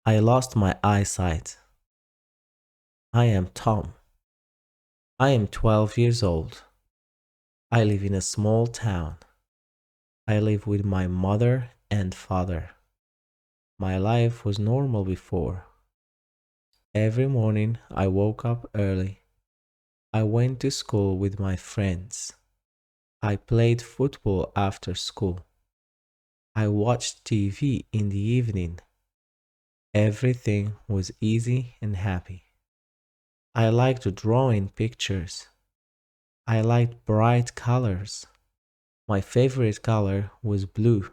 I lost my eyesight. I am Tom. I am 12 years old. I live in a small town. I live with my mother and father. My life was normal before. Every morning I woke up early. I went to school with my friends. I played football after school. I watched TV in the evening. Everything was easy and happy. I liked drawing pictures. I liked bright colors. My favorite color was blue.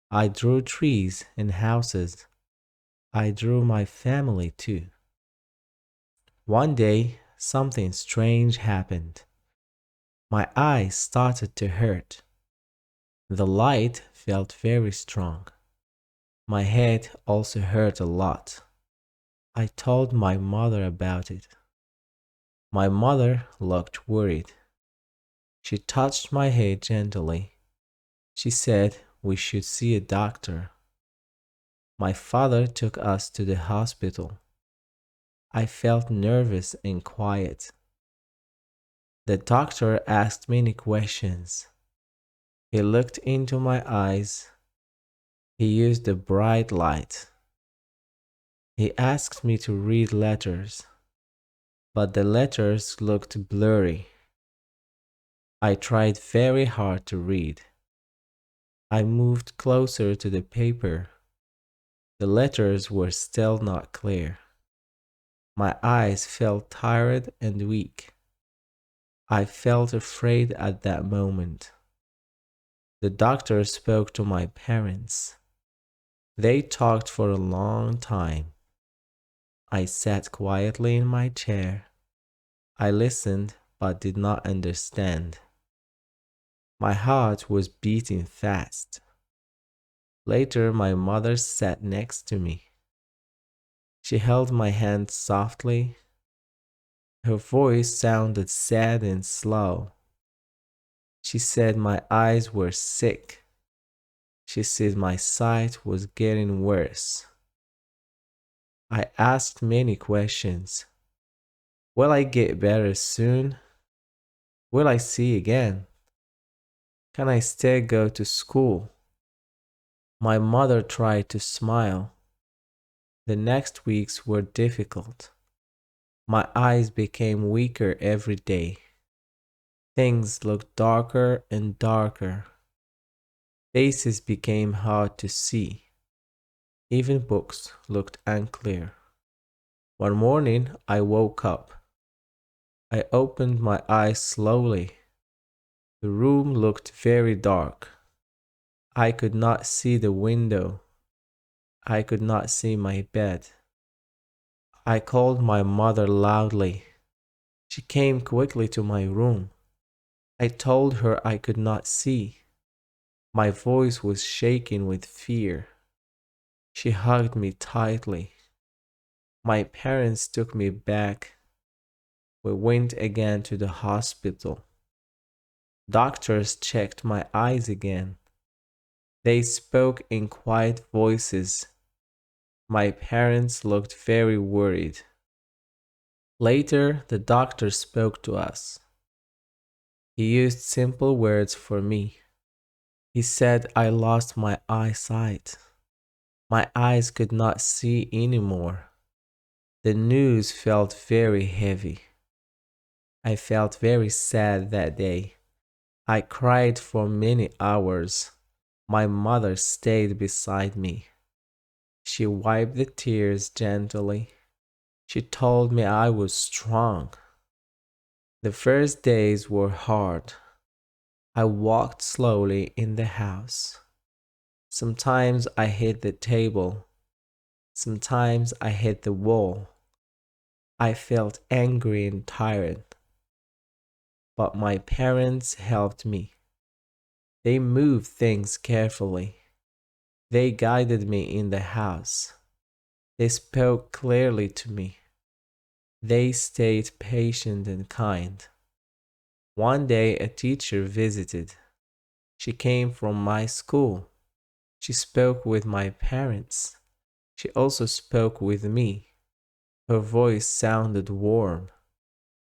I drew trees and houses. I drew my family too. One day, something strange happened. My eyes started to hurt. The light felt very strong. My head also hurt a lot. I told my mother about it. My mother looked worried. She touched my head gently. She said we should see a doctor. My father took us to the hospital. I felt nervous and quiet. The doctor asked many questions. He looked into my eyes. He used a bright light. He asked me to read letters, but the letters looked blurry. I tried very hard to read. I moved closer to the paper. The letters were still not clear. My eyes felt tired and weak. I felt afraid at that moment. The doctor spoke to my parents. They talked for a long time. I sat quietly in my chair. I listened but did not understand. My heart was beating fast. Later, my mother sat next to me. She held my hand softly. Her voice sounded sad and slow. She said my eyes were sick. She said my sight was getting worse. I asked many questions. Will I get better soon? Will I see again? Can I still go to school? My mother tried to smile. The next weeks were difficult. My eyes became weaker every day. Things looked darker and darker. Faces became hard to see. Even books looked unclear. One morning I woke up. I opened my eyes slowly. The room looked very dark. I could not see the window. I could not see my bed. I called my mother loudly. She came quickly to my room. I told her I could not see. My voice was shaking with fear. She hugged me tightly. My parents took me back. We went again to the hospital. Doctors checked my eyes again. They spoke in quiet voices. My parents looked very worried. Later, the doctor spoke to us. He used simple words for me. He said I lost my eyesight. My eyes could not see anymore. The news felt very heavy. I felt very sad that day. I cried for many hours. My mother stayed beside me. She wiped the tears gently. She told me I was strong. The first days were hard. I walked slowly in the house. Sometimes I hit the table. Sometimes I hit the wall. I felt angry and tired. But my parents helped me. They moved things carefully. They guided me in the house. They spoke clearly to me. They stayed patient and kind. One day a teacher visited. She came from my school. She spoke with my parents. She also spoke with me. Her voice sounded warm.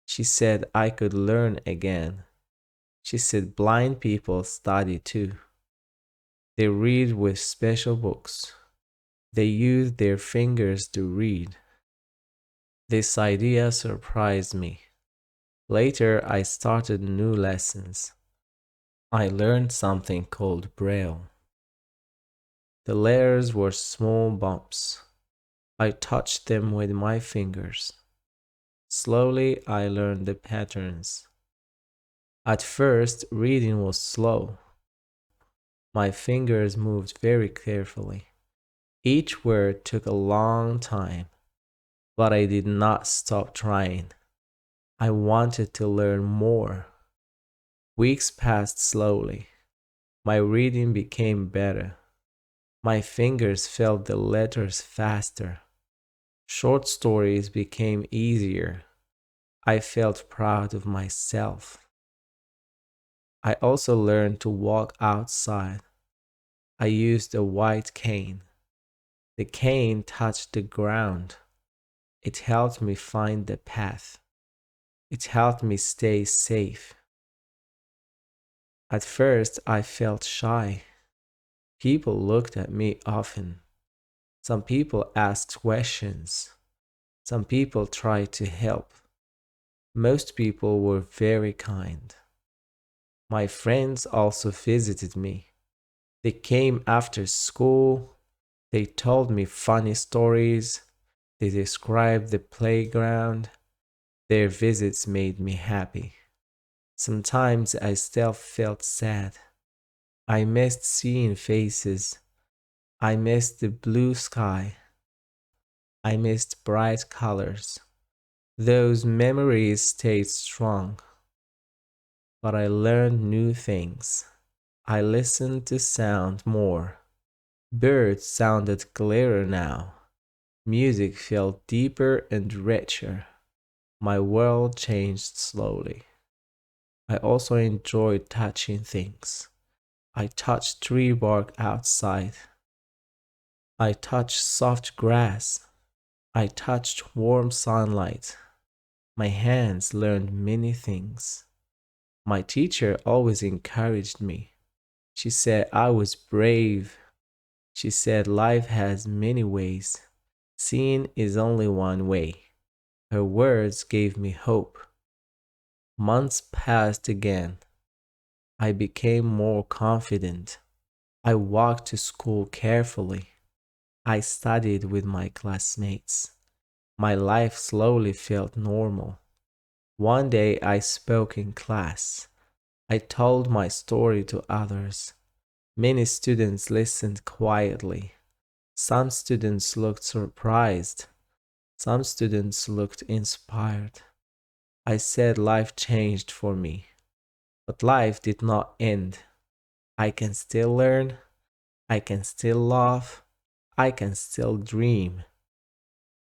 She said I could learn again. She said blind people study too. They read with special books. They use their fingers to read. This idea surprised me. Later, I started new lessons. I learned something called Braille. The letters were small bumps. I touched them with my fingers. Slowly, I learned the patterns. At first, reading was slow. My fingers moved very carefully. Each word took a long time, but I did not stop trying. I wanted to learn more. Weeks passed slowly. My reading became better. My fingers felt the letters faster. Short stories became easier. I felt proud of myself. I also learned to walk outside. I used a white cane. The cane touched the ground. It helped me find the path. It helped me stay safe. At first, I felt shy. People looked at me often. Some people asked questions. Some people tried to help. Most people were very kind. My friends also visited me. They came after school. They told me funny stories. They described the playground. Their visits made me happy. Sometimes I still felt sad. I missed seeing faces. I missed the blue sky. I missed bright colors. Those memories stayed strong. But I learned new things. I listened to sound more. Birds sounded clearer now. Music felt deeper and richer. My world changed slowly. I also enjoyed touching things. I touched tree bark outside. I touched soft grass. I touched warm sunlight. My hands learned many things. My teacher always encouraged me. She said I was brave. She said life has many ways. Seeing is only one way. Her words gave me hope. Months passed again. I became more confident. I walked to school carefully. I studied with my classmates. My life slowly felt normal. One day I spoke in class. I told my story to others. Many students listened quietly. Some students looked surprised. Some students looked inspired. I said life changed for me. But life did not end. I can still learn. I can still laugh. I can still dream.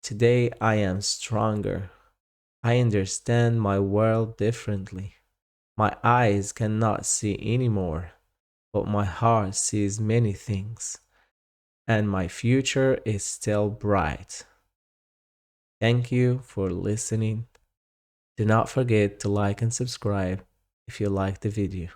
Today I am stronger. I understand my world differently. My eyes cannot see anymore, but my heart sees many things, and my future is still bright. Thank you for listening. Do not forget to like and subscribe if you liked the video.